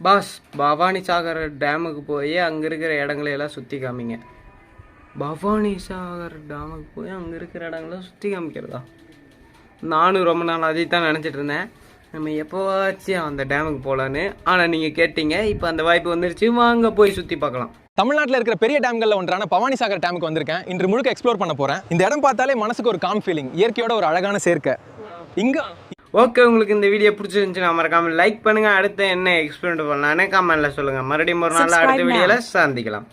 Pass Bhavani Sagar டேமுக்கு போய் அங்கே இருக்கிற இடங்களையெல்லாம் சுற்றி காமிங்க. பவானி சாகர் டேமுக்கு போய் அங்கே இருக்கிற இடங்கள்லாம் சுற்றி காமிக்கிறதா? நானும் ரொம்ப நாள் அதை தான் நினச்சிட்டு இருந்தேன், நம்ம எப்போவாச்சும் அந்த டேமுக்கு போகலான்னு. ஆனால் நீங்கள் கேட்டீங்க, இப்போ அந்த வாய்ப்பு வந்துருச்சு, வாங்க போய் சுற்றி பார்க்கலாம். தமிழ்நாட்டில் இருக்கிற பெரிய டேம்களில் ஒன்றான பவானி சாகர் டேமுக்கு வந்திருக்கேன். இன்று முழுக்க எக்ஸ்ப்ளோர் பண்ண போகிறேன். இந்த இடம் பார்த்தாலே மனசுக்கு ஒரு காம் ஃபீலிங், இயற்கையோட ஒரு அழகான சேர்க்கை இங்கே. ஓகே, உங்களுக்கு இந்த வீடியோ பிடிச்சிருந்துச்சுன்னா மறக்காம லைக் பண்ணுங்கள். அடுத்து என்ன எக்ஸ்பிளைன் பண்ணலான்னு கமெண்ட்டில் சொல்லுங்கள். மறுபடியும் ஒரு நாள் அடுத்த வீடியோவில் சந்திக்கலாம்.